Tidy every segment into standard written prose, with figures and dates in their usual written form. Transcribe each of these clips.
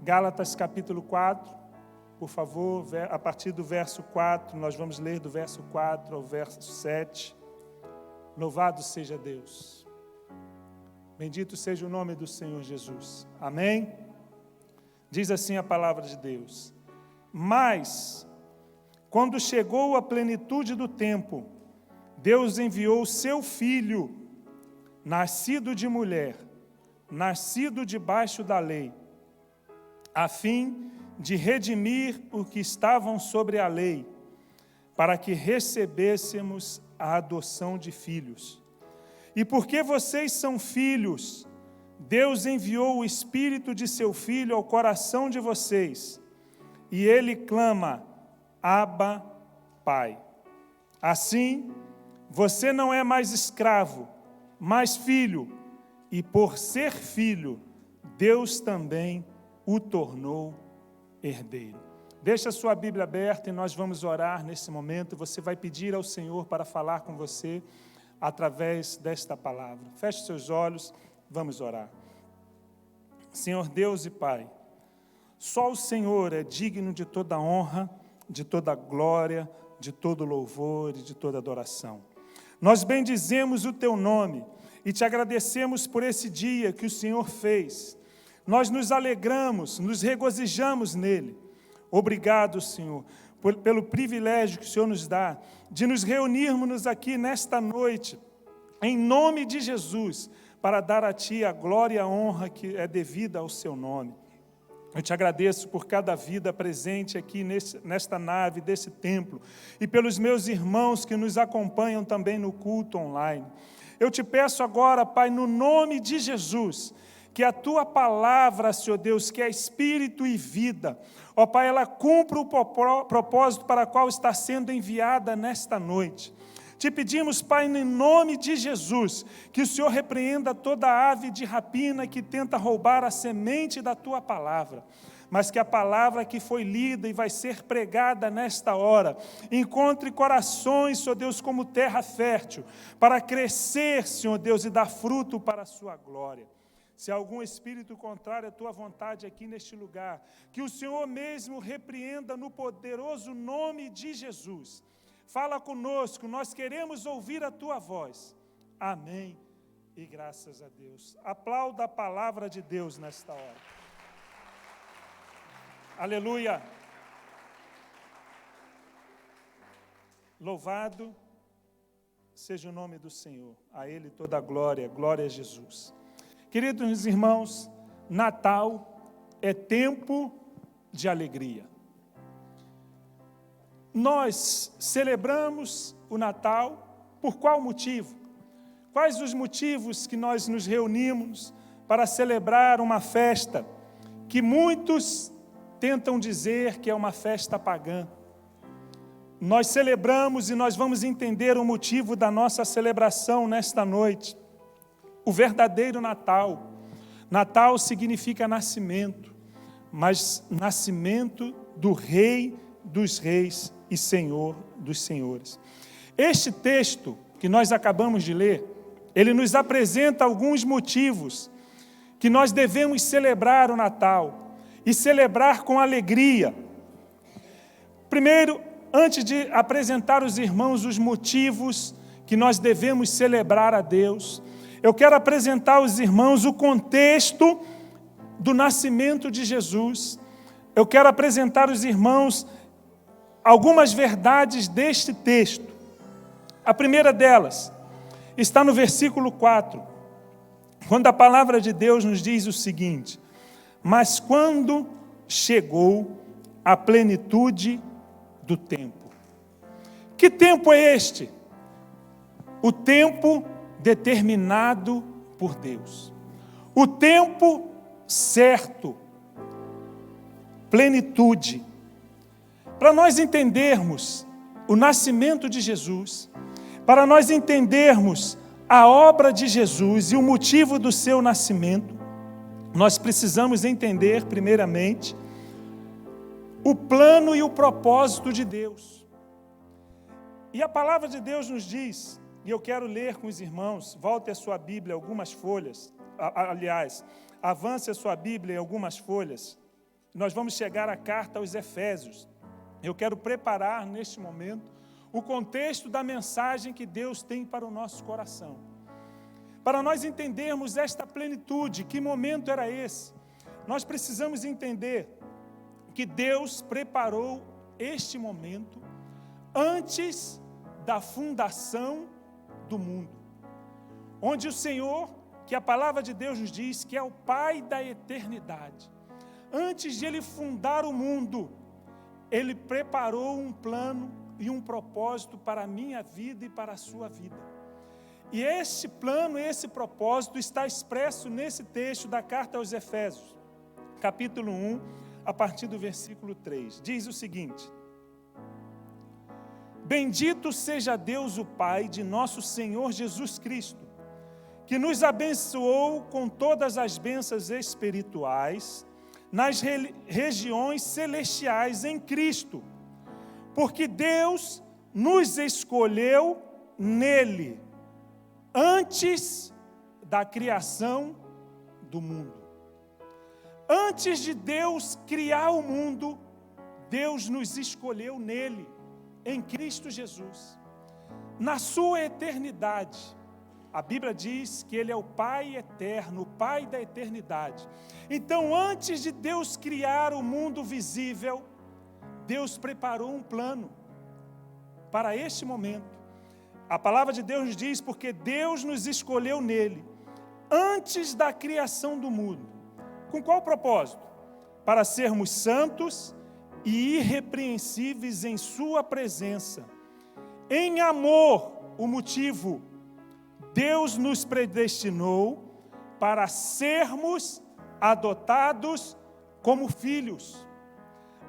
Gálatas capítulo 4, por favor, a partir do verso 4, nós vamos ler do verso 4 ao verso 7. Louvado seja Deus. Bendito seja o nome do Senhor Jesus. Amém? Diz assim a palavra de Deus. Mas, quando chegou a plenitude do tempo, Deus enviou o seu Filho, nascido de mulher, nascido debaixo da lei, a fim de redimir os que estavam sobre a lei, para que recebêssemos a adoção de filhos. E porque vocês são filhos, Deus enviou o Espírito de seu Filho ao coração de vocês, e ele clama, Abba, Pai. Assim, você não é mais escravo, mas filho, e por ser filho, Deus também o tornou herdeiro. Deixa a sua Bíblia aberta e nós vamos orar nesse momento. Você vai pedir ao Senhor para falar com você através desta palavra. Feche seus olhos, vamos orar. Senhor Deus e Pai, só o Senhor é digno de toda honra, de toda glória, de todo louvor e de toda adoração. Nós bendizemos o Teu nome e Te agradecemos por esse dia que o Senhor fez. Nós nos alegramos, nos regozijamos nele. Obrigado, Senhor, pelo privilégio que o Senhor nos dá de nos reunirmos aqui nesta noite, em nome de Jesus, para dar a Ti a glória e a honra que é devida ao Seu nome. Eu Te agradeço por cada vida presente aqui nesta nave, desse templo, e pelos meus irmãos que nos acompanham também no culto online. Eu Te peço agora, Pai, no nome de Jesus, que a Tua palavra, Senhor Deus, que é Espírito e vida, ó Pai, ela cumpra o propósito para o qual está sendo enviada nesta noite. Te pedimos, Pai, em nome de Jesus, que o Senhor repreenda toda ave de rapina que tenta roubar a semente da Tua palavra, mas que a palavra que foi lida e vai ser pregada nesta hora, encontre corações, Senhor Deus, como terra fértil, para crescer, Senhor Deus, e dar fruto para a Sua glória. Se há algum espírito contrário à Tua vontade aqui neste lugar, que o Senhor mesmo repreenda no poderoso nome de Jesus. Fala conosco, nós queremos ouvir a Tua voz. Amém e graças a Deus. Aplauda a palavra de Deus nesta hora. Aleluia. Louvado seja o nome do Senhor. A Ele toda a glória, glória a Jesus. Queridos irmãos, Natal é tempo de alegria. Nós celebramos o Natal por qual motivo? Quais os motivos que nós nos reunimos para celebrar uma festa que muitos tentam dizer que é uma festa pagã? Nós celebramos e nós vamos entender o motivo da nossa celebração nesta noite. O verdadeiro Natal. Natal significa nascimento, mas nascimento do Rei dos Reis e Senhor dos Senhores. Este texto que nós acabamos de ler, ele nos apresenta alguns motivos que nós devemos celebrar o Natal e celebrar com alegria. Primeiro, antes de apresentar aos irmãos os motivos que nós devemos celebrar a Deus, eu quero apresentar aos irmãos o contexto do nascimento de Jesus. Eu quero apresentar aos irmãos algumas verdades deste texto. A primeira delas está no versículo 4, quando a palavra de Deus nos diz o seguinte: mas quando chegou a plenitude do tempo. Que tempo é este? O tempo determinado por Deus. O tempo certo. Plenitude. Para nós entendermos o nascimento de Jesus, para nós entendermos a obra de Jesus e o motivo do seu nascimento, nós precisamos entender, primeiramente, o plano e o propósito de Deus. E a palavra de Deus nos diz, e eu quero ler com os irmãos, volte a sua Bíblia algumas folhas, aliás, avance a sua Bíblia em algumas folhas, nós vamos chegar à carta aos Efésios. Eu quero preparar neste momento o contexto da mensagem que Deus tem para o nosso coração. Para nós entendermos esta plenitude, que momento era esse? Nós precisamos entender que Deus preparou este momento antes da fundação do mundo, onde o Senhor, que a palavra de Deus nos diz que é o Pai da eternidade, antes de Ele fundar o mundo, Ele preparou um plano e um propósito para a minha vida e para a sua vida. E esse plano, esse propósito está expresso nesse texto da carta aos Efésios, capítulo 1, a partir do versículo 3. Diz o seguinte: Bendito seja Deus o Pai de nosso Senhor Jesus Cristo, que nos abençoou com todas as bênçãos espirituais nas regiões celestiais em Cristo, porque Deus nos escolheu nele, antes da criação do mundo. Antes de Deus criar o mundo, Deus nos escolheu nele, em Cristo Jesus. Na sua eternidade, a Bíblia diz que Ele é o Pai eterno, o Pai da eternidade. Então, antes de Deus criar o mundo visível, Deus preparou um plano para este momento. A palavra de Deus nos diz, porque Deus nos escolheu nele, antes da criação do mundo. Com qual propósito? Para sermos santos e irrepreensíveis em sua presença. Em amor, o motivo, Deus nos predestinou para sermos adotados como filhos.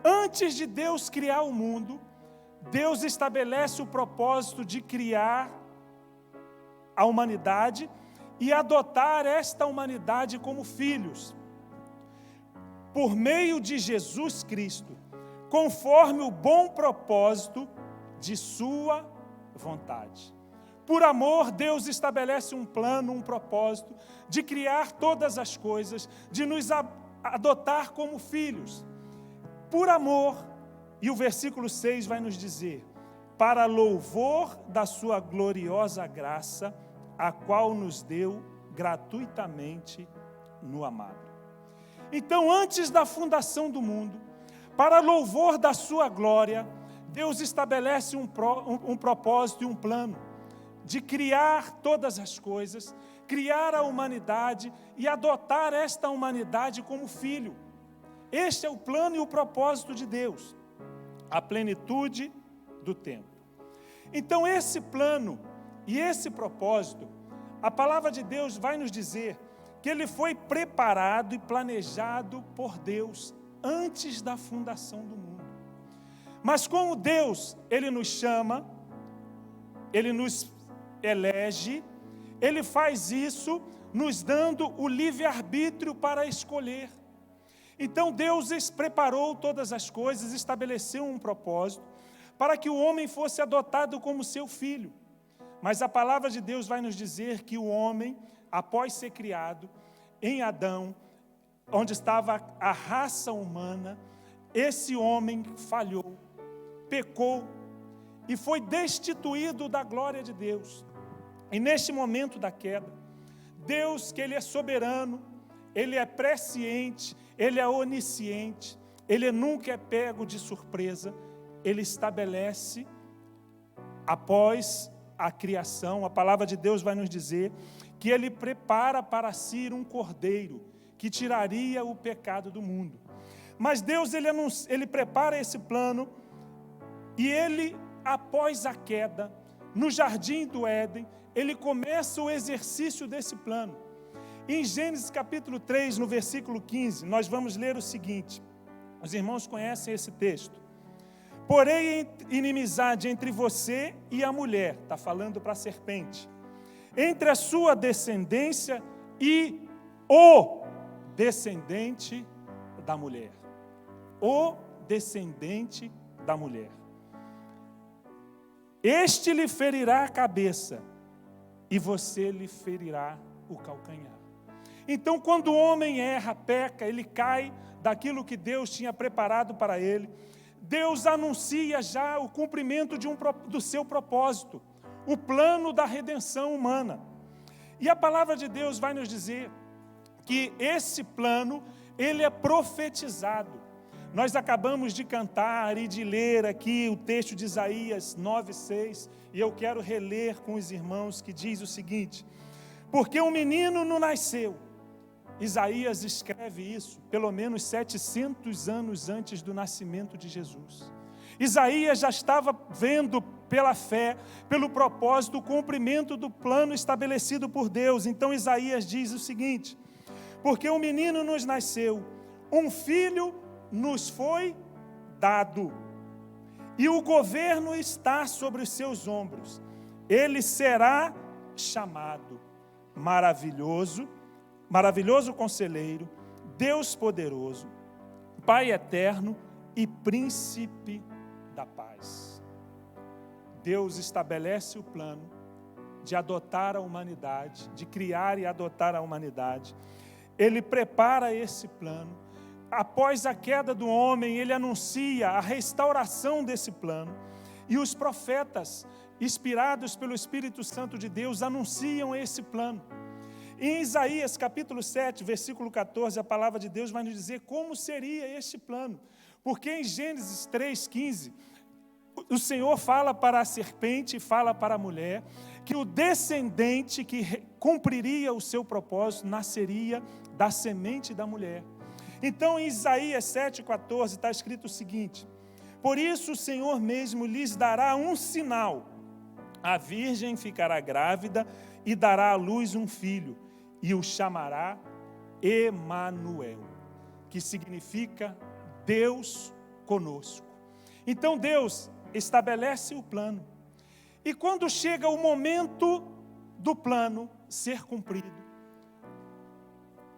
Antes de Deus criar o mundo, Deus estabelece o propósito de criar a humanidade e adotar esta humanidade como filhos, por meio de Jesus Cristo, conforme o bom propósito de sua vontade. Por amor, Deus estabelece um plano, um propósito de criar todas as coisas, de nos adotar como filhos. Por amor, e o versículo 6 vai nos dizer, para louvor da sua gloriosa graça, a qual nos deu gratuitamente no amado. Então, antes da fundação do mundo, para louvor da sua glória, Deus estabelece um propósito e um plano de criar todas as coisas, criar a humanidade e adotar esta humanidade como filho. Este é o plano e o propósito de Deus, a plenitude do tempo. Então, esse plano e esse propósito, a palavra de Deus vai nos dizer que ele foi preparado e planejado por Deus antes da fundação do mundo. Mas como Deus, Ele nos chama, Ele nos elege, Ele faz isso nos dando o livre-arbítrio para escolher. Então Deus preparou todas as coisas, estabeleceu um propósito para que o homem fosse adotado como seu filho. Mas a palavra de Deus vai nos dizer que o homem, após ser criado em Adão, onde estava a raça humana, esse homem falhou, pecou e foi destituído da glória de Deus. E neste momento da queda, Deus, que Ele é soberano, Ele é presciente, Ele é onisciente, Ele nunca é pego de surpresa, Ele estabelece, após a criação, a palavra de Deus vai nos dizer que Ele prepara para si um cordeiro que tiraria o pecado do mundo. Mas Deus, Ele prepara esse plano e Ele, após a queda, no jardim do Éden, Ele começa o exercício desse plano. Em Gênesis capítulo 3, no versículo 15, nós vamos ler o seguinte, os irmãos conhecem esse texto. Porém, inimizade entre você e a mulher, está falando para a serpente, entre a sua descendência e o descendente da mulher. O descendente da mulher. Este lhe ferirá a cabeça e você lhe ferirá o calcanhar. Então, quando o homem erra, peca, ele cai daquilo que Deus tinha preparado para ele. Deus anuncia já o cumprimento do seu propósito, o plano da redenção humana. E a palavra de Deus vai nos dizer que esse plano, ele é profetizado. Nós acabamos de cantar e de ler aqui o texto de Isaías 9:6, e eu quero reler com os irmãos, que diz o seguinte: porque um menino nos nasceu. Isaías escreve isso pelo menos 700 anos antes do nascimento de Jesus. Isaías já estava vendo pela fé, pelo propósito, o cumprimento do plano estabelecido por Deus. Então Isaías diz o seguinte: porque um menino nos nasceu, um filho nos foi dado, e o governo está sobre os seus ombros. Ele será chamado Maravilhoso Conselheiro, Deus Poderoso, Pai Eterno e Príncipe da Paz. Deus estabelece o plano de adotar a humanidade, de criar e adotar a humanidade. Ele prepara esse plano. Após a queda do homem, ele anuncia a restauração desse plano. E os profetas, inspirados pelo Espírito Santo de Deus, anunciam esse plano. Em Isaías capítulo 7, versículo 14, a palavra de Deus vai nos dizer como seria este plano. Porque em Gênesis 3:15, o Senhor fala para a serpente, fala para a mulher, que o descendente que cumpriria o seu propósito nasceria da semente da mulher. Então em Isaías 7:14 está escrito o seguinte: por isso o Senhor mesmo lhes dará um sinal, a virgem ficará grávida e dará à luz um filho, e o chamará Emanuel, que significa Deus conosco. Então Deus estabelece o plano, e quando chega o momento do plano ser cumprido,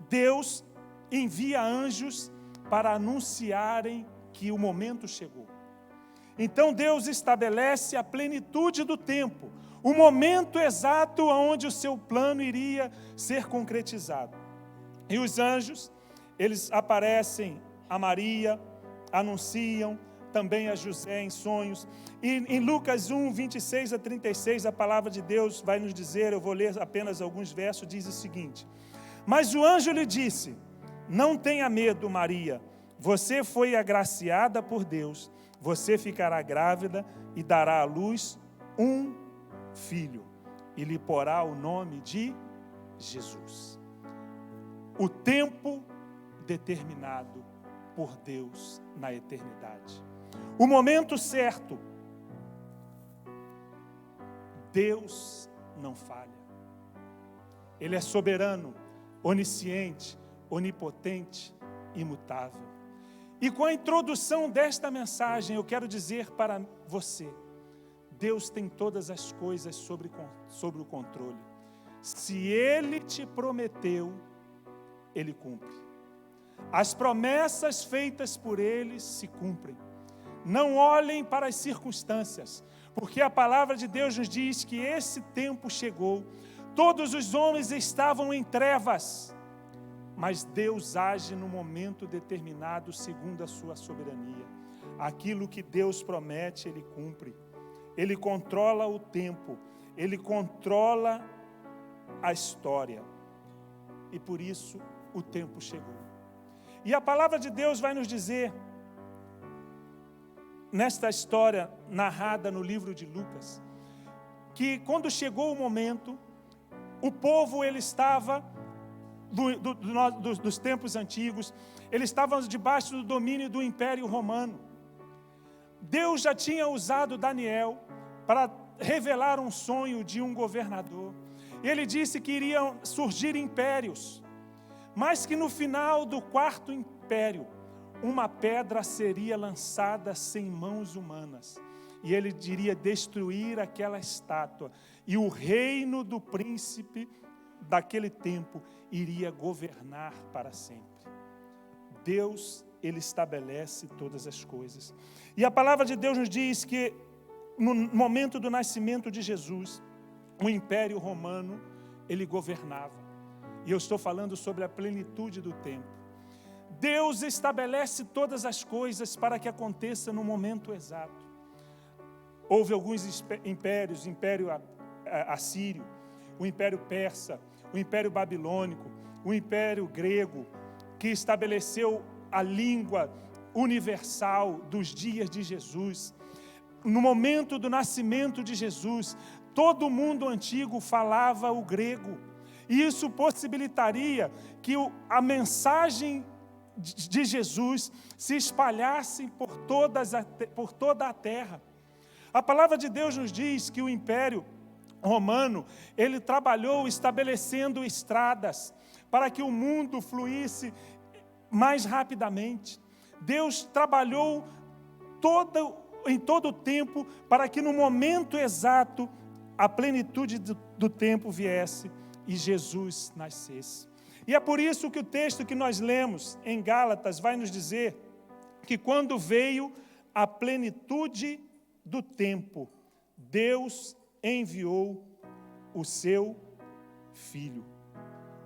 Deus envia anjos para anunciarem que o momento chegou. Então Deus estabelece a plenitude do tempo, o momento exato onde o seu plano iria ser concretizado. E os anjos, eles aparecem a Maria, anunciam também a José em sonhos. E em Lucas 1, 26 a 36, a palavra de Deus vai nos dizer, eu vou ler apenas alguns versos, diz o seguinte: mas o anjo lhe disse: não tenha medo, Maria, você foi agraciada por Deus, você ficará grávida e dará à luz um filho, e lhe porá o nome de Jesus. O tempo determinado por Deus na eternidade. O momento certo. Deus não falha. Ele é soberano, onisciente, onipotente, imutável. E com a introdução desta mensagem, eu quero dizer para você: Deus tem todas as coisas sobre o controle. Se Ele te prometeu, Ele cumpre. As promessas feitas por Ele se cumprem. Não olhem para as circunstâncias, porque a palavra de Deus nos diz que esse tempo chegou. Todos os homens estavam em trevas, mas Deus age no momento determinado segundo a sua soberania. Aquilo que Deus promete, Ele cumpre. Ele controla o tempo, Ele controla a história. E por isso o tempo chegou. E a palavra de Deus vai nos dizer, nesta história narrada no livro de Lucas, que quando chegou o momento, o povo, ele estava, dos tempos antigos, ele estava debaixo do domínio do Império Romano. Deus já tinha usado Daniel para revelar um sonho de um governador. Ele disse que iriam surgir impérios, mas que no final do quarto império, uma pedra seria lançada sem mãos humanas, e ele iria destruir aquela estátua, e o reino do príncipe daquele tempo iria governar para sempre. Deus, Ele estabelece todas as coisas. E a palavra de Deus nos diz que no momento do nascimento de Jesus, o Império Romano, ele governava. E eu estou falando sobre a plenitude do tempo. Deus estabelece todas as coisas para que aconteça no momento exato. Houve alguns impérios, o Império Assírio, o Império Persa, o Império Babilônico, o Império Grego, que estabeleceu a língua universal dos dias de Jesus. No momento do nascimento de Jesus, todo o mundo antigo falava o grego. E isso possibilitaria que a mensagem de Jesus se espalhasse por toda a terra. A palavra de Deus nos diz que o Império Romano, ele trabalhou estabelecendo estradas para que o mundo fluísse mais rapidamente. Deus trabalhou em todo o tempo para que no momento exato a plenitude do tempo viesse e Jesus nascesse. E é por isso que o texto que nós lemos em Gálatas vai nos dizer que quando veio a plenitude do tempo, Deus enviou o seu Filho.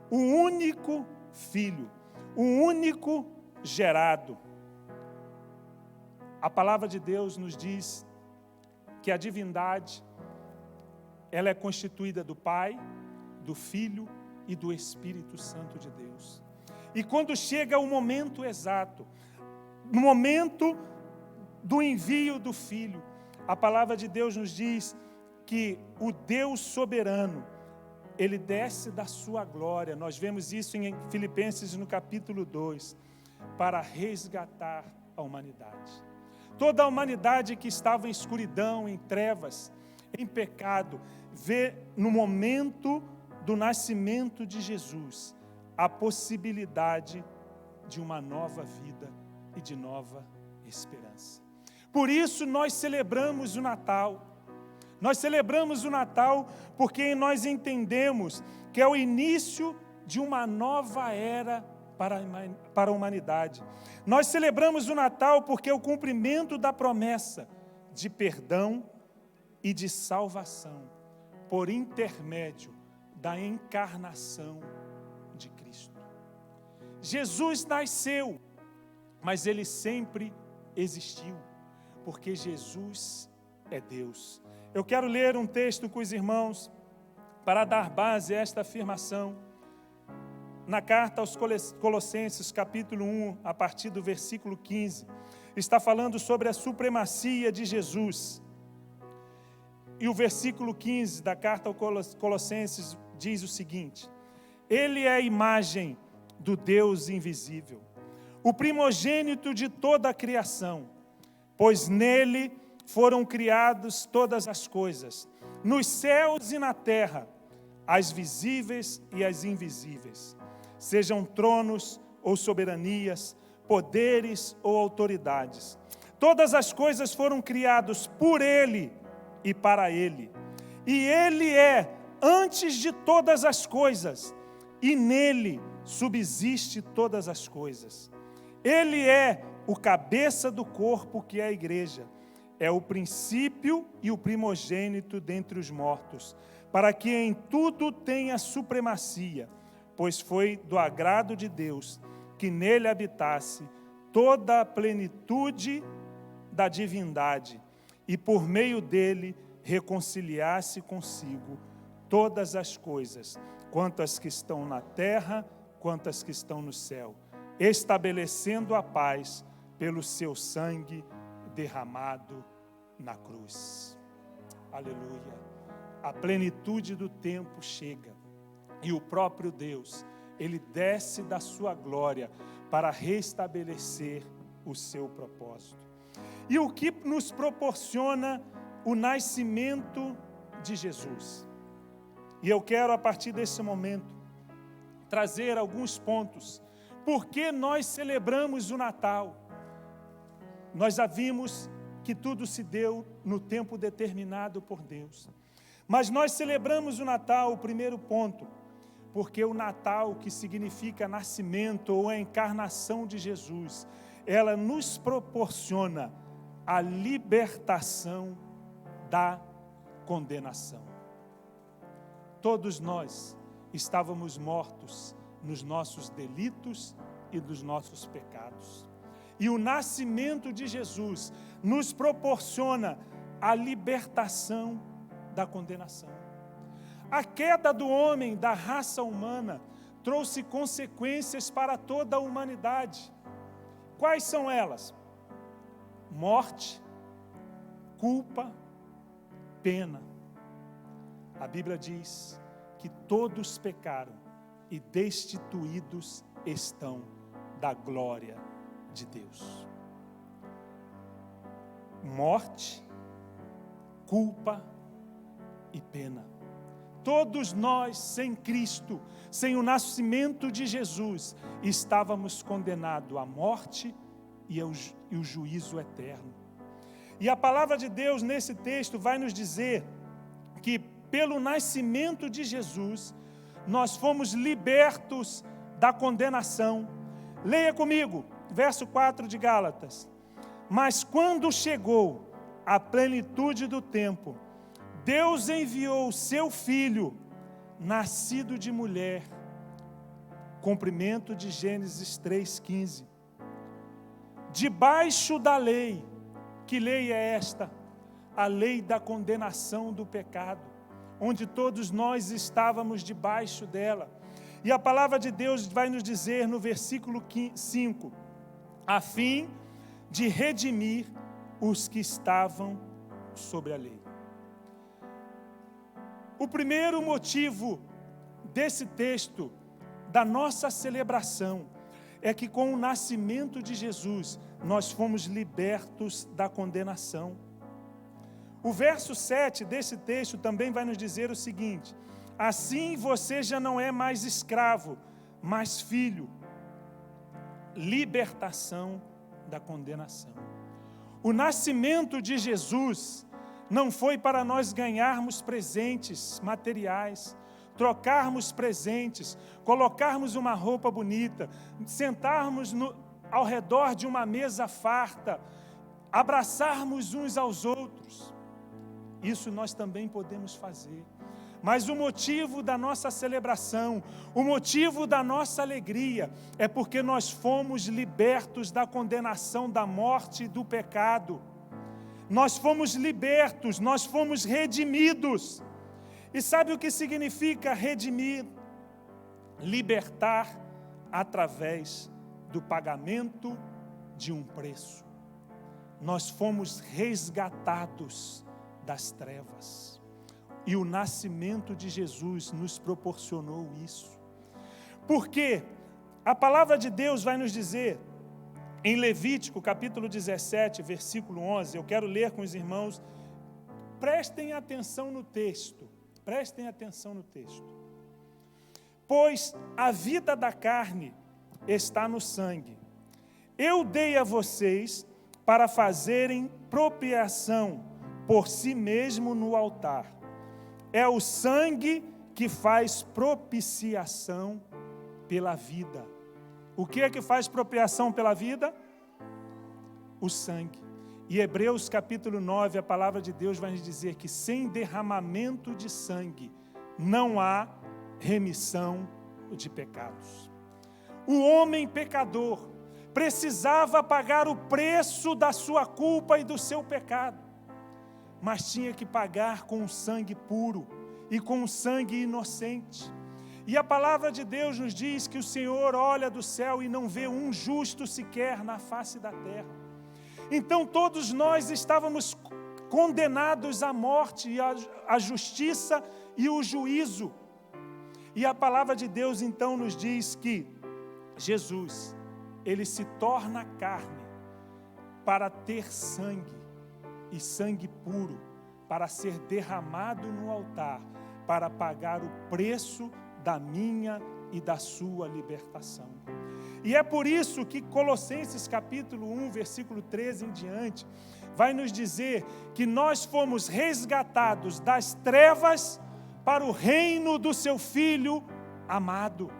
O único Filho, o único gerado. A palavra de Deus nos diz que a divindade, ela é constituída do Pai, do Filho e do Espírito Santo de Deus. E quando chega o momento exato, no momento do envio do Filho, a palavra de Deus nos diz que o Deus soberano, ele desce da sua glória. Nós vemos isso em Filipenses no capítulo 2, para resgatar a humanidade. Toda a humanidade que estava em escuridão, em trevas, em pecado, vê no momento do nascimento de Jesus a possibilidade de uma nova vida e de nova esperança. Por isso nós celebramos o Natal. Nós celebramos o Natal porque nós entendemos que é o início de uma nova era para a humanidade. Nós celebramos o Natal porque é o cumprimento da promessa de perdão e de salvação por intermédio da encarnação de Cristo. Jesus nasceu, mas ele sempre existiu, porque Jesus é Deus. Eu quero ler um texto com os irmãos para dar base a esta afirmação. Na carta aos Colossenses, capítulo 1, a partir do versículo 15, está falando sobre a supremacia de Jesus. E o versículo 15 da carta aos Colossenses diz o seguinte: Ele é a imagem do Deus invisível, o primogênito de toda a criação, pois nele foram criadas todas as coisas, nos céus e na terra, as visíveis e as invisíveis, sejam tronos ou soberanias, poderes ou autoridades. Todas as coisas foram criadas por Ele e para Ele. E Ele é antes de todas as coisas, e nele subsiste todas as coisas. Ele é o cabeça do corpo, que é a igreja. É o princípio e o primogênito dentre os mortos, para que em tudo tenha supremacia, pois foi do agrado de Deus que nele habitasse toda a plenitude da divindade, e por meio dele reconciliasse consigo todas as coisas, quanto as que estão na terra, quanto as que estão no céu, estabelecendo a paz pelo seu sangue derramado na cruz. Aleluia. A plenitude do tempo chega e o próprio Deus, ele desce da sua glória para restabelecer o seu propósito. E o que nos proporciona o nascimento de Jesus? E eu quero, a partir desse momento, trazer alguns pontos. Por que nós celebramos o Natal? Nós já vimos que tudo se deu no tempo determinado por Deus. Mas nós celebramos o Natal, o primeiro ponto, porque o Natal, que significa nascimento ou a encarnação de Jesus, ela nos proporciona a libertação da condenação. Todos nós estávamos mortos nos nossos delitos e dos nossos pecados. E o nascimento de Jesus nos proporciona a libertação da condenação. A queda do homem, da raça humana, trouxe consequências para toda a humanidade. Quais são elas? Morte, culpa, pena. A Bíblia diz que todos pecaram e destituídos estão da glória de Deus. Morte, culpa e pena. Todos nós, sem Cristo, sem o nascimento de Jesus, estávamos condenados à morte e o juízo eterno. E a palavra de Deus nesse texto vai nos dizer que pelo nascimento de Jesus, nós fomos libertos da condenação. Leia comigo, verso 4 de Gálatas. Mas quando chegou a plenitude do tempo, Deus enviou o seu Filho, nascido de mulher, cumprimento de Gênesis 3,15. Debaixo da lei, que lei é esta? A lei da condenação do pecado, onde todos nós estávamos debaixo dela. E a palavra de Deus vai nos dizer no versículo 5, a fim de redimir os que estavam sobre a lei. O primeiro motivo desse texto, da nossa celebração, é que com o nascimento de Jesus, nós fomos libertos da condenação. O verso 7 desse texto também vai nos dizer o seguinte: assim você já não é mais escravo, mas filho. Libertação da condenação. O nascimento de Jesus não foi para nós ganharmos presentes materiais, trocarmos presentes, colocarmos uma roupa bonita, sentarmos ao redor de uma mesa farta, abraçarmos uns aos outros. Isso nós também podemos fazer. Mas o motivo da nossa celebração, o motivo da nossa alegria, é porque nós fomos libertos da condenação da morte e do pecado. Nós fomos libertos, nós fomos redimidos. E sabe o que significa redimir? Libertar através do pagamento de um preço. Nós fomos resgatados das trevas. E o nascimento de Jesus nos proporcionou isso. Porque a palavra de Deus vai nos dizer, em Levítico, capítulo 17, versículo 11, eu quero ler com os irmãos, prestem atenção no texto, Pois a vida da carne está no sangue. Eu dei a vocês para fazerem propiação por si mesmo no altar. É o sangue que faz propiciação pela vida. O que é que faz propiciação pela vida? O sangue. E Hebreus capítulo 9, a palavra de Deus vai nos dizer que sem derramamento de sangue não há remissão de pecados. O homem pecador precisava pagar o preço da sua culpa e do seu pecado, mas tinha que pagar com o sangue puro e com o sangue inocente. E a palavra de Deus nos diz que o Senhor olha do céu e não vê um justo sequer na face da terra. Então todos nós estávamos condenados à morte, e à justiça e o juízo. E a palavra de Deus então nos diz que Jesus, ele se torna carne para ter sangue, e sangue puro, para ser derramado no altar, para pagar o preço da minha e da sua libertação. E é por isso que Colossenses capítulo 1, versículo 13 em diante, vai nos dizer que nós fomos resgatados das trevas para o reino do seu Filho amado.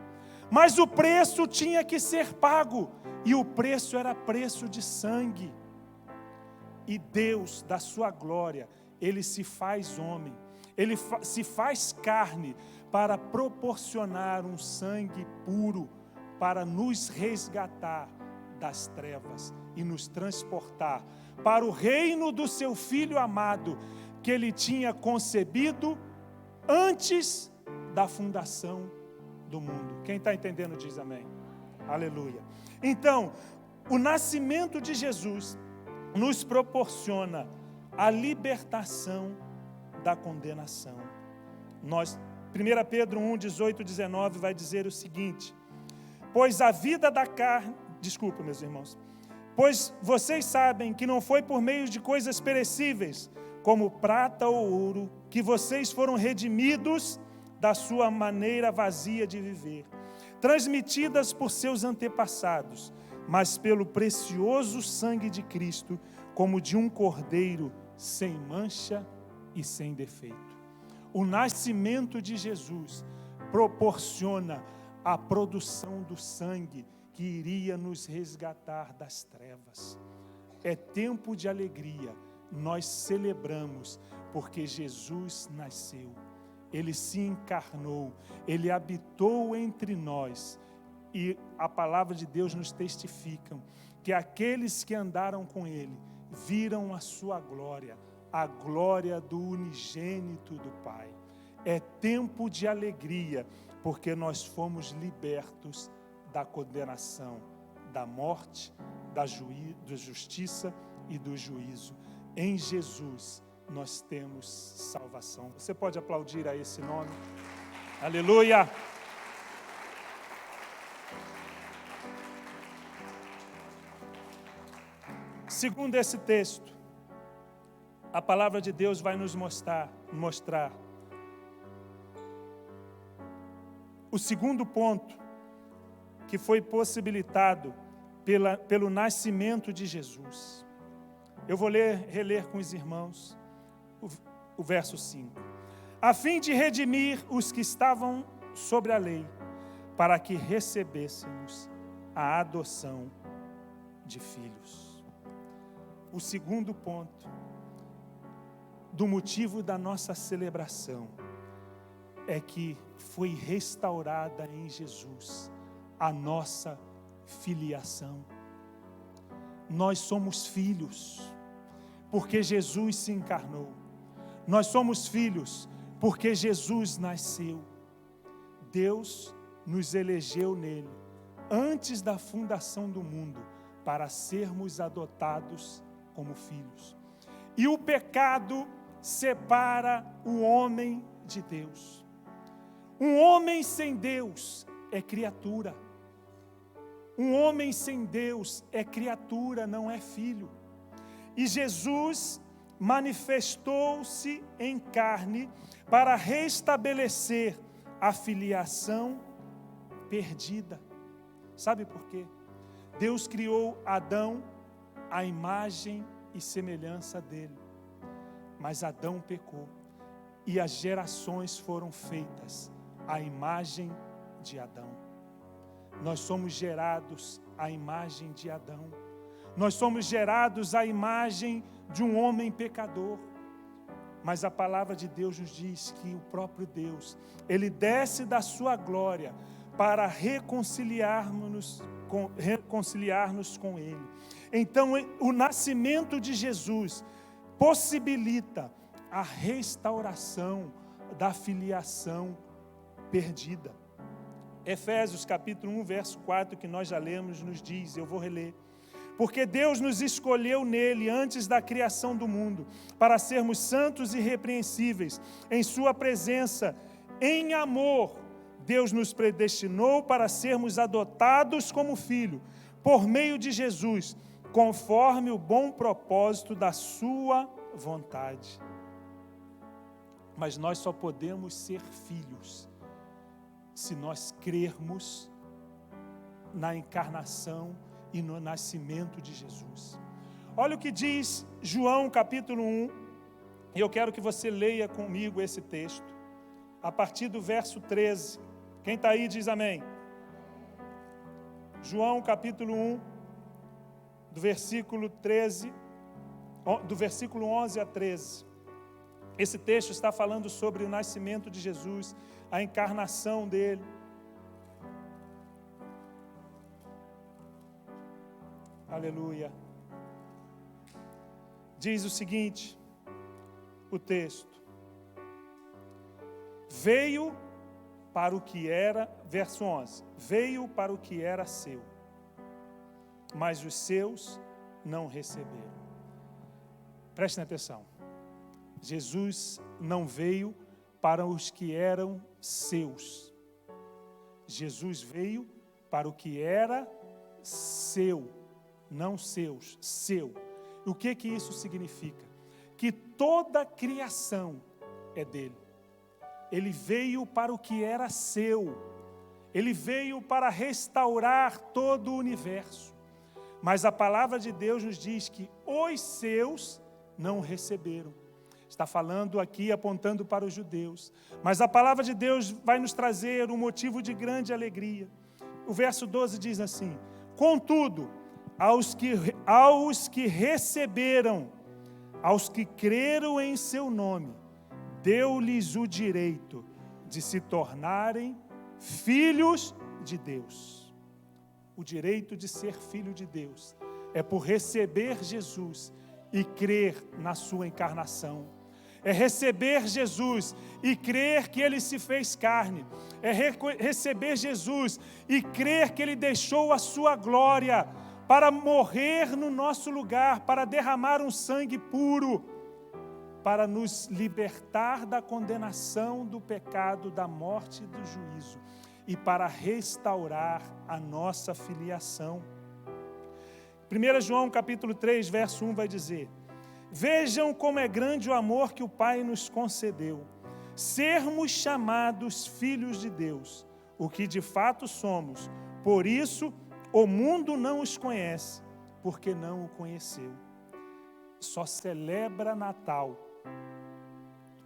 Mas o preço tinha que ser pago, e o preço era preço de sangue. E Deus, da sua glória, ele se faz homem, ele se faz carne, para proporcionar um sangue puro para nos resgatar das trevas e nos transportar para o reino do seu Filho amado, que Ele tinha concebido antes da fundação do mundo. Quem está entendendo diz amém. Aleluia. Então, o nascimento de Jesus nos proporciona a libertação da condenação. 1 Pedro 1, 18 e 19 vai dizer o seguinte: pois a vida da carne, desculpa meus irmãos, pois vocês sabem que não foi por meio de coisas perecíveis, como prata ou ouro, que vocês foram redimidos da sua maneira vazia de viver, transmitidas por seus antepassados, mas pelo precioso sangue de Cristo, como de um cordeiro sem mancha e sem defeito. O nascimento de Jesus proporciona a produção do sangue que iria nos resgatar das trevas. É tempo de alegria, nós celebramos porque Jesus nasceu. Ele se encarnou, Ele habitou entre nós, e a palavra de Deus nos testifica que aqueles que andaram com Ele viram a sua glória, a glória do unigênito do Pai. É tempo de alegria, porque nós fomos libertos da condenação, da morte, da justiça e do juízo. Em Jesus nós temos salvação. Você pode aplaudir a esse nome? Aleluia! Segundo esse texto, a palavra de Deus vai nos mostrar o segundo ponto que foi possibilitado pelo nascimento de Jesus. Eu vou reler com os irmãos o verso 5. A fim de redimir os que estavam sobre a lei, para que recebêssemos a adoção de filhos. O segundo ponto do motivo da nossa celebração é que foi restaurada em Jesus a nossa filiação. Nós somos filhos porque Jesus se encarnou. Nós somos filhos porque Jesus nasceu. Deus nos elegeu nele antes da fundação do mundo para sermos adotados como filhos. E o pecado separa o homem de Deus. Um homem sem Deus é criatura. Um homem sem Deus é criatura, não é filho. E Jesus manifestou-se em carne para restabelecer a filiação perdida. Sabe por quê? Deus criou Adão à imagem e semelhança dele. Mas Adão pecou e as gerações foram feitas à imagem de Adão. Nós somos gerados à imagem de Adão. Nós somos gerados à imagem de um homem pecador. Mas a palavra de Deus nos diz que o próprio Deus, Ele desce da sua glória para reconciliar-nos com Ele. Então, o nascimento de Jesus possibilita a restauração da filiação perdida. Efésios capítulo 1, verso 4, que nós já lemos, nos diz, eu vou reler: porque Deus nos escolheu nele antes da criação do mundo, para sermos santos e irrepreensíveis em sua presença, em amor. Deus nos predestinou para sermos adotados como filho, por meio de Jesus, conforme o bom propósito da sua vontade. Mas nós só podemos ser filhos se nós crermos na encarnação e no nascimento de Jesus. Olha o que diz João capítulo 1, e eu quero que você leia comigo esse texto, a partir do verso 13. Quem está aí diz amém. João capítulo 1, do versículo 11 a 13. Esse texto está falando sobre o nascimento de Jesus, a encarnação dele. Aleluia. Diz o seguinte, o texto: veio para o que era, verso 11, veio para o que era seu, mas os seus não receberam. Prestem atenção. Jesus não veio para os que eram seus. Jesus veio para o que era seu, não seus, seu. E o que isso significa? Que toda a criação é dele. Ele veio para o que era seu. Ele veio para restaurar todo o universo. Mas a palavra de Deus nos diz que os seus não receberam. Está falando aqui, apontando para os judeus. Mas a palavra de Deus vai nos trazer um motivo de grande alegria. O verso 12 diz assim: contudo, aos que receberam, aos que creram em seu nome, deu-lhes o direito de se tornarem filhos de Deus. O direito de ser filho de Deus é por receber Jesus e crer na sua encarnação. É receber Jesus e crer que Ele se fez carne. É receber Jesus e crer que Ele deixou a sua glória para morrer no nosso lugar, para derramar um sangue puro, para nos libertar da condenação do pecado, da morte e do juízo, e para restaurar a nossa filiação. 1 João capítulo 3, verso 1 vai dizer: vejam como é grande o amor que o Pai nos concedeu, sermos chamados filhos de Deus, o que de fato somos. Por isso, o mundo não os conhece, porque não o conheceu. Só celebra Natal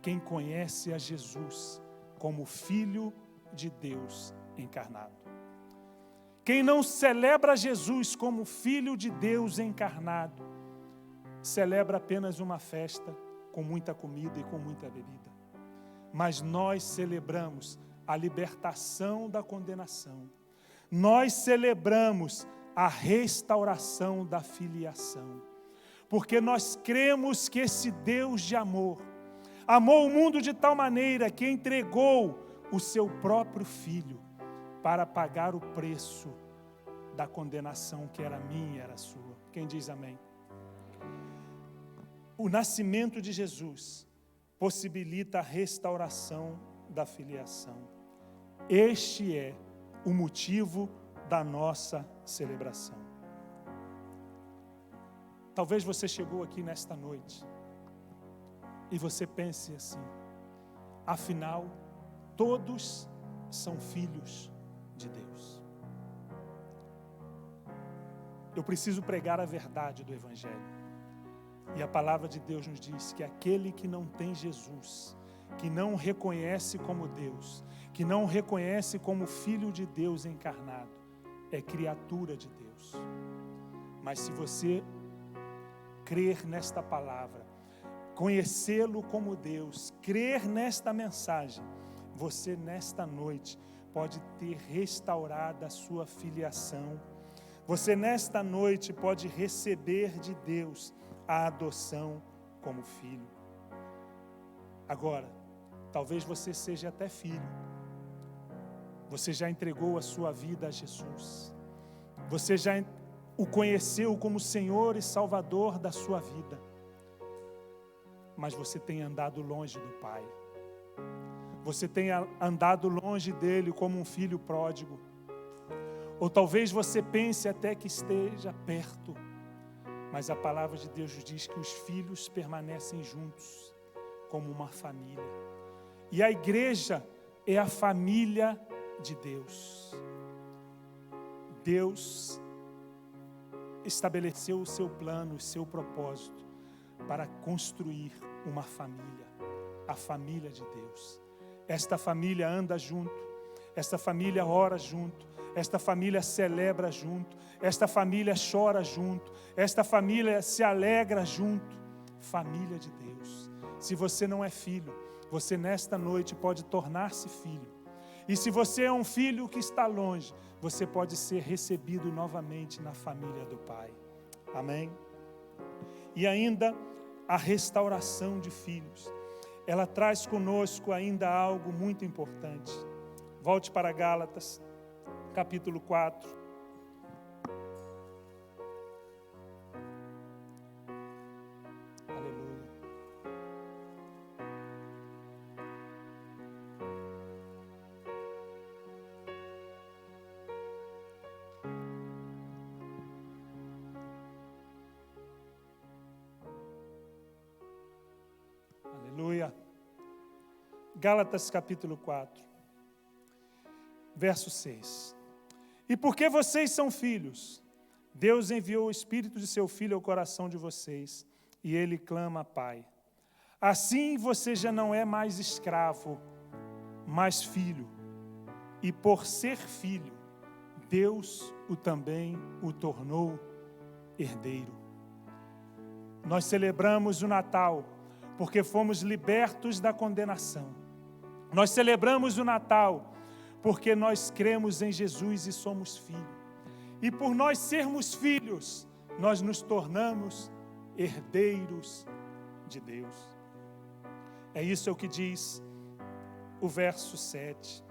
quem conhece a Jesus como Filho de Deus encarnado. Quem não celebra Jesus como Filho de Deus encarnado, celebra apenas uma festa com muita comida e com muita bebida. Mas nós celebramos a libertação da condenação. Nós celebramos a restauração da filiação. Porque nós cremos que esse Deus de amor amou o mundo de tal maneira que entregou o seu próprio Filho para pagar o preço da condenação que era minha e era sua. Quem diz amém? O nascimento de Jesus possibilita a restauração da filiação. Este é o motivo da nossa celebração. Talvez você chegou aqui nesta noite e você pense assim: afinal, todos são filhos de Deus. Eu preciso pregar a verdade do Evangelho. E a palavra de Deus nos diz que aquele que não tem Jesus, que não reconhece como Deus, que não reconhece como Filho de Deus encarnado, é criatura de Deus. Mas se você crer nesta palavra, conhecê-lo como Deus, crer nesta mensagem, você nesta noite pode ter restaurada a sua filiação. Você nesta noite pode receber de Deus a adoção como filho. Agora, talvez você seja até filho. Você já entregou a sua vida a Jesus. Você já o conheceu como Senhor e Salvador da sua vida. Mas você tem andado longe do Pai. Você tem andado longe dele como um filho pródigo. Ou talvez você pense até que esteja perto. Mas a palavra de Deus diz que os filhos permanecem juntos, como uma família. E a igreja é a família de Deus. Deus estabeleceu o seu plano, o seu propósito, para construir uma família, a família de Deus. Esta família anda junto, esta família ora junto, esta família celebra junto, esta família chora junto, esta família se alegra junto. Família de Deus. Se você não é filho, você nesta noite pode tornar-se filho. E se você é um filho que está longe, você pode ser recebido novamente na família do Pai. Amém? E ainda a restauração de filhos. Ela traz conosco ainda algo muito importante. Volte para Gálatas, capítulo 4. Aleluia. Gálatas capítulo 4, verso 6. E porque vocês são filhos, Deus enviou o Espírito de seu Filho ao coração de vocês, e ele clama, Pai. Assim você já não é mais escravo, mas filho. E por ser filho, Deus também o tornou herdeiro. Nós celebramos o Natal porque fomos libertos da condenação. Nós celebramos o Natal porque nós cremos em Jesus e somos filhos. E por nós sermos filhos, nós nos tornamos herdeiros de Deus. É isso que diz o verso 7.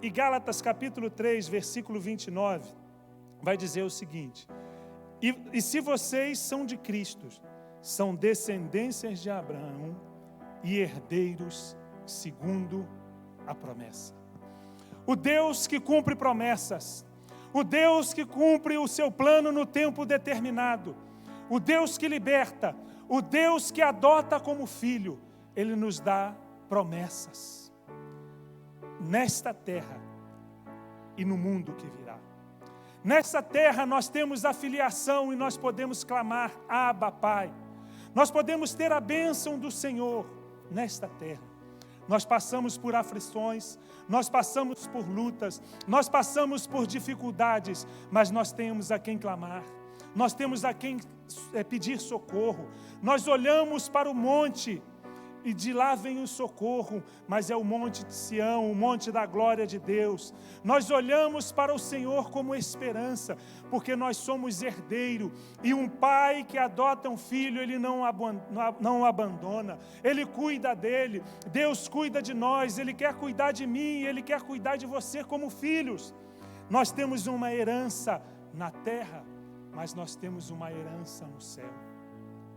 E Gálatas capítulo 3, versículo 29, vai dizer o seguinte: E se vocês são de Cristo, são descendências de Abraão e herdeiros segundo a promessa. O Deus que cumpre promessas, o Deus que cumpre o seu plano no tempo determinado, o Deus que liberta, o Deus que adota como filho, Ele nos dá promessas nesta terra e no mundo que virá. Nesta terra nós temos a filiação e nós podemos clamar, Abba, Pai. Nós podemos ter a bênção do Senhor nesta terra. Nós passamos por aflições, nós passamos por lutas, nós passamos por dificuldades, mas nós temos a quem clamar, nós temos a quem pedir socorro. Nós olhamos para o monte e de lá vem o socorro, mas é o monte de Sião, o monte da glória de Deus. Nós olhamos para o Senhor como esperança, porque nós somos herdeiro, e um pai que adota um filho, ele não abandona, ele cuida dele. Deus cuida de nós, Ele quer cuidar de mim, Ele quer cuidar de você como filhos. Nós temos uma herança na terra, mas nós temos uma herança no céu.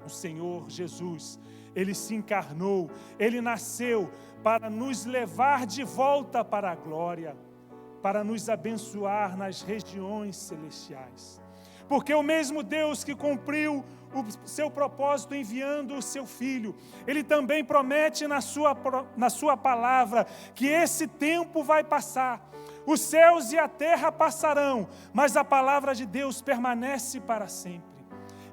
O Senhor Jesus, Ele se encarnou, Ele nasceu para nos levar de volta para a glória, para nos abençoar nas regiões celestiais. Porque o mesmo Deus que cumpriu o seu propósito enviando o seu Filho, Ele também promete na sua palavra que esse tempo vai passar. Os céus e a terra passarão, mas a palavra de Deus permanece para sempre.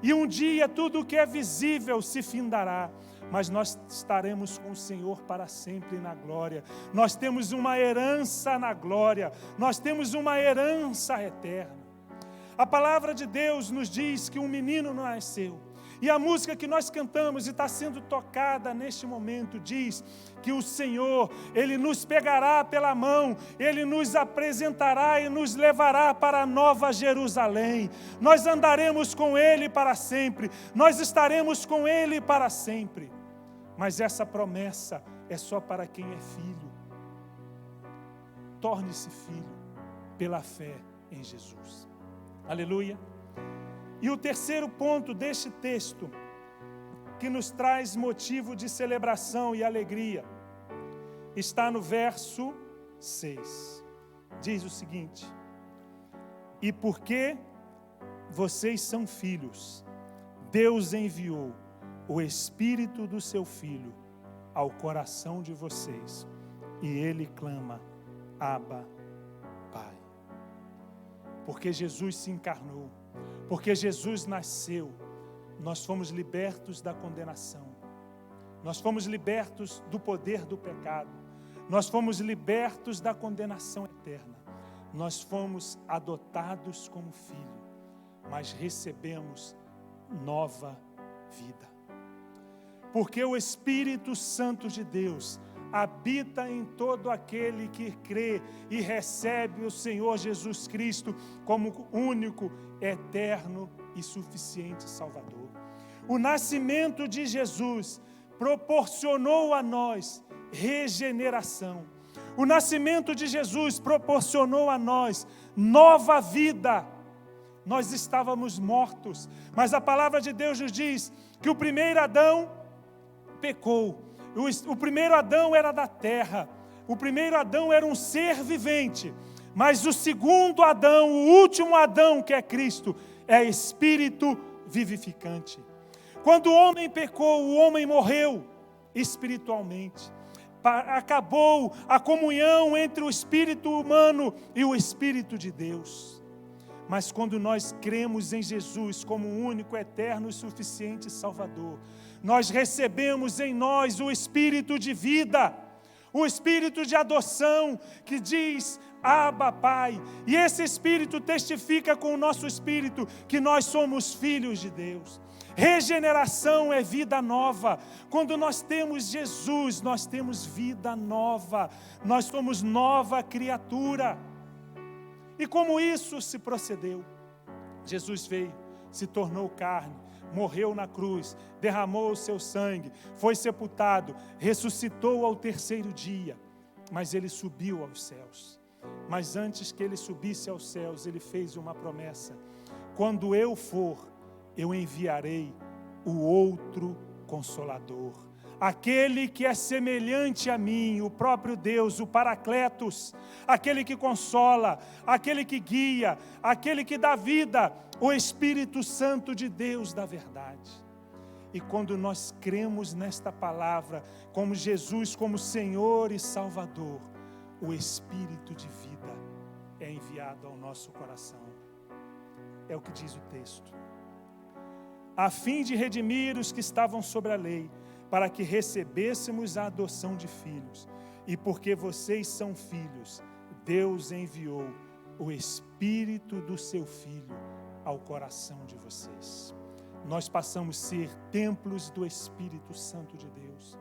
E um dia tudo o que é visível se findará, mas nós estaremos com o Senhor para sempre na glória. Nós temos uma herança na glória, nós temos uma herança eterna. A palavra de Deus nos diz que um menino nasceu. E a música que nós cantamos e está sendo tocada neste momento diz que o Senhor, Ele nos pegará pela mão, Ele nos apresentará e nos levará para a Nova Jerusalém. Nós andaremos com Ele para sempre, nós estaremos com Ele para sempre. Mas essa promessa é só para quem é filho. Torne-se filho pela fé em Jesus. Aleluia. E o terceiro ponto deste texto, que nos traz motivo de celebração e alegria, está no verso 6. Diz o seguinte: E porque vocês são filhos, Deus enviou o Espírito do seu Filho ao coração de vocês, e Ele clama, Abba, Pai. Porque Jesus se encarnou, porque Jesus nasceu, nós fomos libertos da condenação, nós fomos libertos do poder do pecado, nós fomos libertos da condenação eterna, nós fomos adotados como filho, mas recebemos nova vida. porque o Espírito Santo de Deus habita em todo aquele que crê e recebe o Senhor Jesus Cristo como único, eterno e suficiente Salvador. O nascimento de Jesus proporcionou a nós regeneração. O nascimento de Jesus proporcionou a nós nova vida. Nós estávamos mortos, mas a palavra de Deus nos diz que o primeiro Adão pecou. O primeiro Adão era da terra, o primeiro Adão era um ser vivente, mas o segundo Adão, o último Adão, que é Cristo, é espírito vivificante. Quando o homem pecou, o homem morreu espiritualmente. Acabou a comunhão entre o espírito humano e o Espírito de Deus. Mas quando nós cremos em Jesus como o único, eterno e suficiente Salvador, nós recebemos em nós o Espírito de vida, o Espírito de adoção, que diz: Abba, Pai. E esse Espírito testifica com o nosso Espírito que nós somos filhos de Deus. Regeneração é vida nova. Quando nós temos Jesus, nós temos vida nova. Nós somos nova criatura. E como isso se procedeu? Jesus veio, se tornou carne, morreu na cruz, derramou o seu sangue, foi sepultado, ressuscitou ao terceiro dia, mas ele subiu aos céus. Mas antes que ele subisse aos céus, ele fez uma promessa: quando eu for, eu enviarei o outro Consolador, aquele que é semelhante a mim, o próprio Deus, o Paracletos, aquele que consola, aquele que guia, aquele que dá vida, o Espírito Santo de Deus da verdade. E quando nós cremos nesta palavra, como Jesus, como Senhor e Salvador, o Espírito de vida é enviado ao nosso coração. É o que diz o texto. A fim de redimir os que estavam sobre a lei, para que recebêssemos a adoção de filhos. E porque vocês são filhos, Deus enviou o Espírito do seu Filho ao coração de vocês. Nós passamos a ser templos do Espírito Santo de Deus.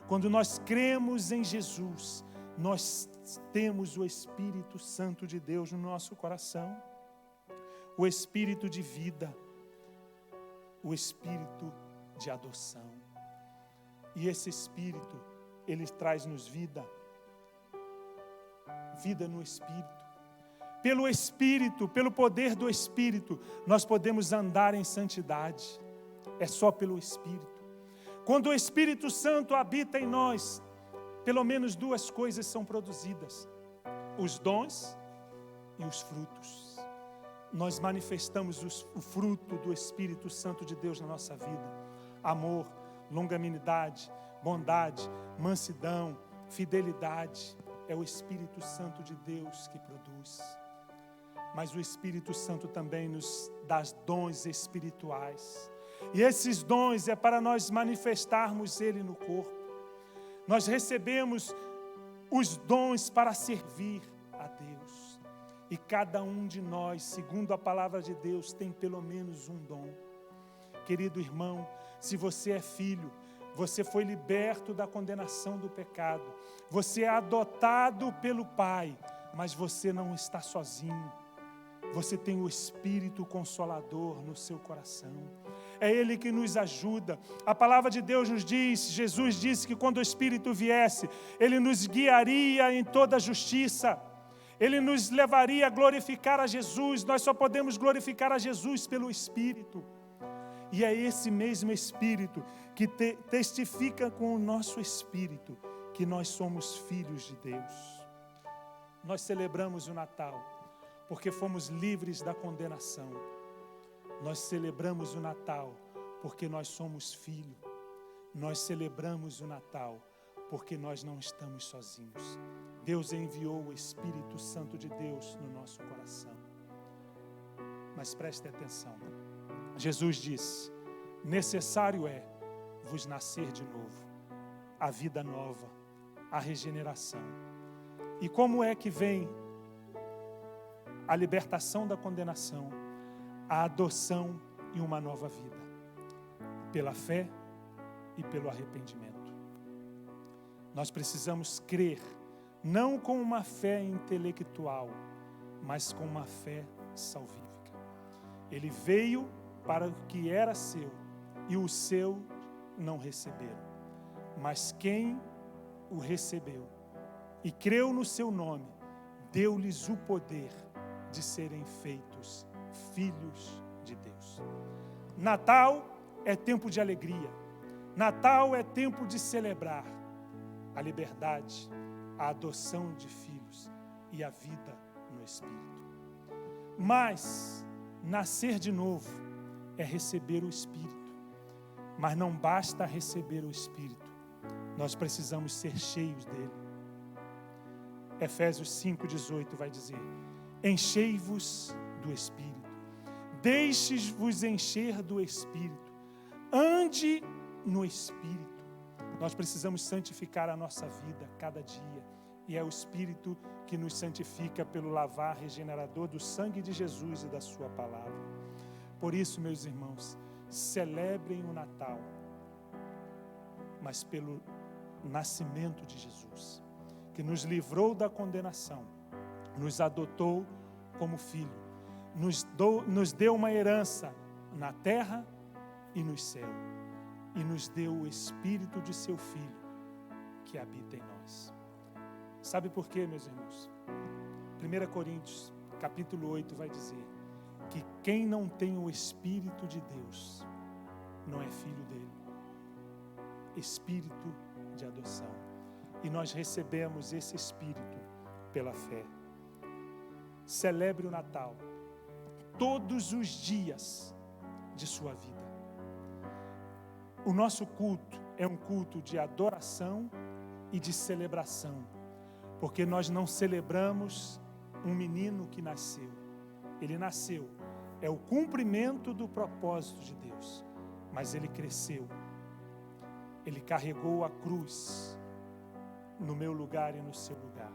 Quando nós cremos em Jesus, nós temos o Espírito Santo de Deus no nosso coração. O Espírito de vida, o Espírito de adoção. E esse Espírito, ele traz-nos vida. Vida no Espírito. Pelo Espírito, pelo poder do Espírito, nós podemos andar em santidade. É só pelo Espírito. Quando o Espírito Santo habita em nós, pelo menos duas coisas são produzidas: os dons e os frutos. Nós manifestamos o fruto do Espírito Santo de Deus na nossa vida: amor, longanimidade, bondade, mansidão, fidelidade. É o Espírito Santo de Deus que produz. Mas o Espírito Santo também nos dá dons espirituais. E esses dons é para nós manifestarmos Ele no corpo. Nós recebemos os dons para servir a Deus. E cada um de nós, segundo a palavra de Deus, tem pelo menos um dom. Querido irmão, se você é filho, você foi liberto da condenação do pecado. Você é adotado pelo Pai, mas você não está sozinho. Você tem o Espírito Consolador no seu coração. É Ele que nos ajuda. A palavra de Deus nos diz, Jesus disse que quando o Espírito viesse, Ele nos guiaria em toda a justiça. Ele nos levaria a glorificar a Jesus. Nós só podemos glorificar a Jesus pelo Espírito. E é esse mesmo Espírito que testifica com o nosso Espírito que nós somos filhos de Deus. Nós celebramos o Natal porque fomos livres da condenação. Nós celebramos o Natal porque nós somos filhos. Nós celebramos o Natal porque nós não estamos sozinhos. Deus enviou o Espírito Santo de Deus no nosso coração. Mas preste atenção. Jesus disse: necessário é vos nascer de novo, a vida nova, a regeneração. E como é que vem a libertação da condenação, a adoção e uma nova vida? Pela fé e pelo arrependimento. Nós precisamos crer, não com uma fé intelectual, mas com uma fé salvífica. Ele veio para o que era seu, e o seu não receberam. Mas quem o recebeu e creu no seu nome, deu-lhes o poder de serem feitos filhos de Deus. Natal é tempo de alegria. Natal é tempo de celebrar a liberdade, a adoção de filhos e a vida no Espírito. Mas nascer de novo é receber o Espírito. Mas não basta receber o Espírito, nós precisamos ser cheios dele. Efésios 5,18 vai dizer: enchei-vos do Espírito, deixe-vos encher do Espírito, ande no Espírito. Nós precisamos santificar a nossa vida cada dia, e é o Espírito que nos santifica pelo lavar regenerador do sangue de Jesus e da sua palavra. Por isso, meus irmãos, celebrem o Natal, mas pelo nascimento de Jesus, que nos livrou da condenação, nos adotou como filho, nos deu uma herança na terra e no céu, e nos deu o Espírito de seu Filho, que habita em nós. Sabe por quê, meus irmãos? 1 Coríntios, capítulo 8, vai dizer que quem não tem o Espírito de Deus não é filho dele. Espírito de adoção. E nós recebemos esse Espírito pela fé. Celebre o Natal todos os dias de sua vida. O nosso culto é um culto de adoração e de celebração, porque nós não celebramos um menino que nasceu. Ele nasceu, é o cumprimento do propósito de Deus, mas ele cresceu. Ele carregou a cruz no meu lugar e no seu lugar.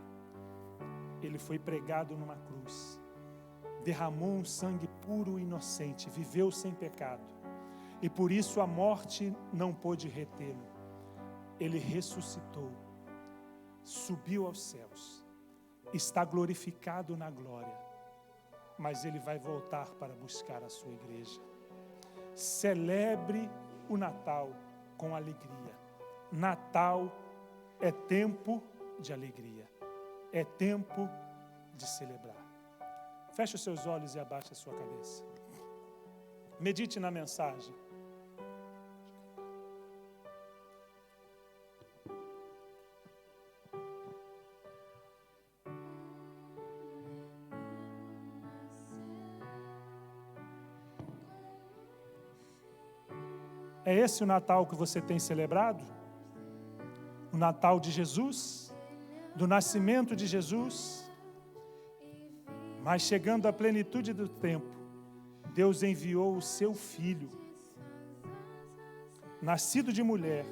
Ele foi pregado numa cruz, derramou um sangue puro e inocente, viveu sem pecado, e por isso a morte não pôde retê-lo. Ele ressuscitou, subiu aos céus, está glorificado na glória, mas ele vai voltar para buscar a sua igreja. Celebre o Natal com alegria. Natal é tempo de alegria, é tempo de celebrar. Feche os seus olhos e abaixe a sua cabeça. Medite na mensagem. É esse o Natal que você tem celebrado? O Natal de Jesus, do nascimento de Jesus. Mas chegando à plenitude do tempo, Deus enviou o seu Filho, nascido de mulher,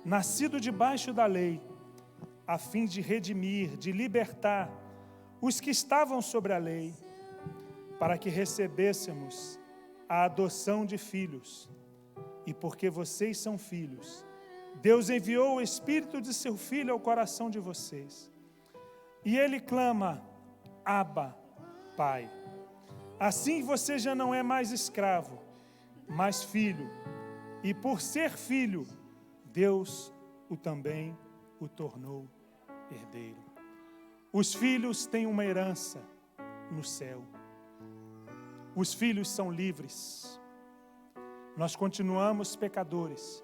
nascido debaixo da lei, a fim de redimir, de libertar os que estavam sobre a lei, para que recebêssemos a adoção de filhos. E porque vocês são filhos, Deus enviou o Espírito de seu Filho ao coração de vocês. E Ele clama: Abba, Pai. Assim você já não é mais escravo, mas filho. E por ser filho, Deus também o tornou herdeiro. Os filhos têm uma herança no céu. Os filhos são livres. Nós continuamos pecadores,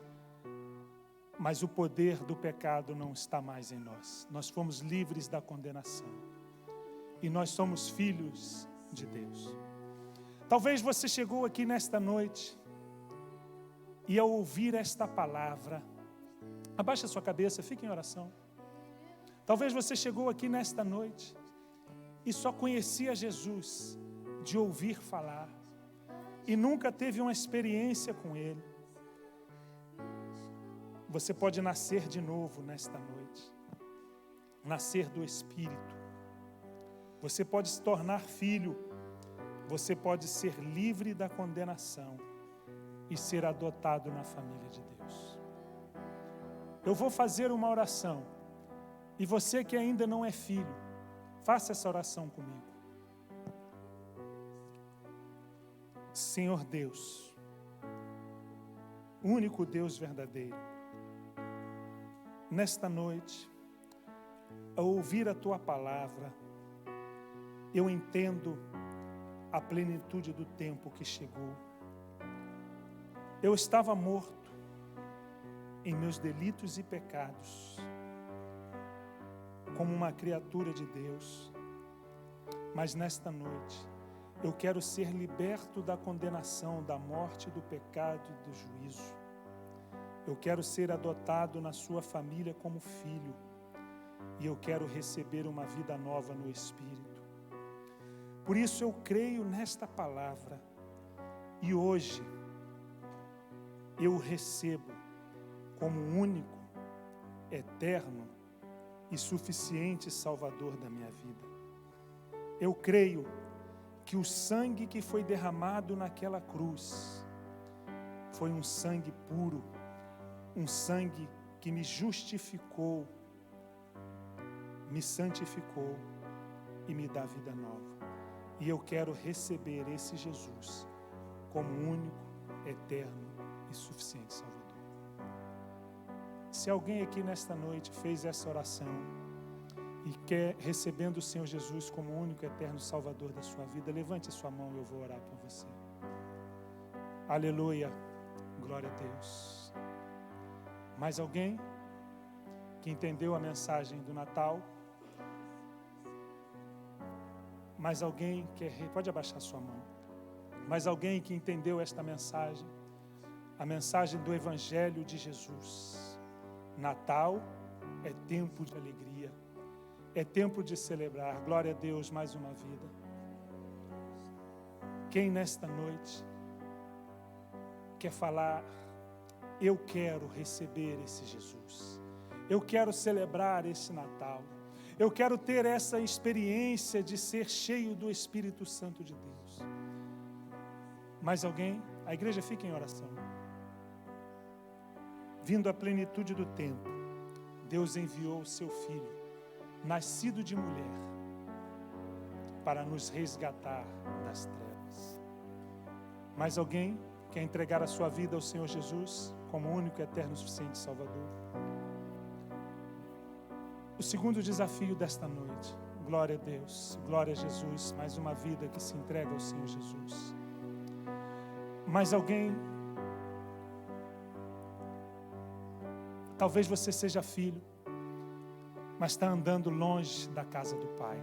mas o poder do pecado não está mais em nós. Nós fomos livres da condenação. E nós somos filhos de Deus. Talvez você chegou aqui nesta noite e ao ouvir esta palavra, abaixe a sua cabeça, fique em oração. Talvez você chegou aqui nesta noite e só conhecia Jesus de ouvir falar e nunca teve uma experiência com Ele. Você pode nascer de novo nesta noite, nascer do Espírito. Você pode se tornar filho, você pode ser livre da condenação e ser adotado na família de Deus. Eu vou fazer uma oração. E você que ainda não é filho, faça essa oração comigo. Senhor Deus, único Deus verdadeiro, nesta noite, ao ouvir a Tua palavra, eu entendo a plenitude do tempo que chegou. Eu estava morto em meus delitos e pecados, como uma criatura de Deus, mas nesta noite, eu quero ser liberto da condenação, da morte, do pecado e do juízo. Eu quero ser adotado na sua família como filho, e eu quero receber uma vida nova no Espírito. Por isso eu creio nesta palavra, e hoje eu o recebo como único, eterno e suficiente Salvador da minha vida. Eu creio que o sangue que foi derramado naquela cruz foi um sangue puro, um sangue que me justificou, me santificou e me dá vida nova. E eu quero receber esse Jesus como único, eterno e suficiente Salvador. Se alguém aqui nesta noite fez essa oração e quer recebendo o Senhor Jesus como único, eterno Salvador da sua vida, levante a sua mão e eu vou orar por você. Aleluia, glória a Deus. Mais alguém que entendeu a mensagem do Natal? Mais alguém que pode abaixar sua mão? Mais alguém que entendeu esta mensagem? A mensagem do Evangelho de Jesus. Natal é tempo de alegria, é tempo de celebrar. Glória a Deus, mais uma vida. Quem nesta noite quer falar, eu quero receber esse Jesus, eu quero celebrar esse Natal, eu quero ter essa experiência de ser cheio do Espírito Santo de Deus. Mais alguém? A igreja fica em oração. Vindo à plenitude do tempo, Deus enviou o seu Filho, nascido de mulher, para nos resgatar das trevas. Mais alguém quer entregar a sua vida ao Senhor Jesus como único, eterno e suficiente Salvador? O segundo desafio desta noite, glória a Deus, glória a Jesus, mais uma vida que se entrega ao Senhor Jesus. Mais alguém? Talvez você seja filho, mas está andando longe da casa do Pai,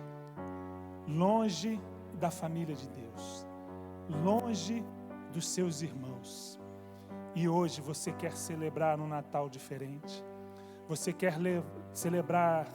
longe da família de Deus, longe dos seus irmãos. E hoje você quer celebrar um Natal diferente, você quer celebrar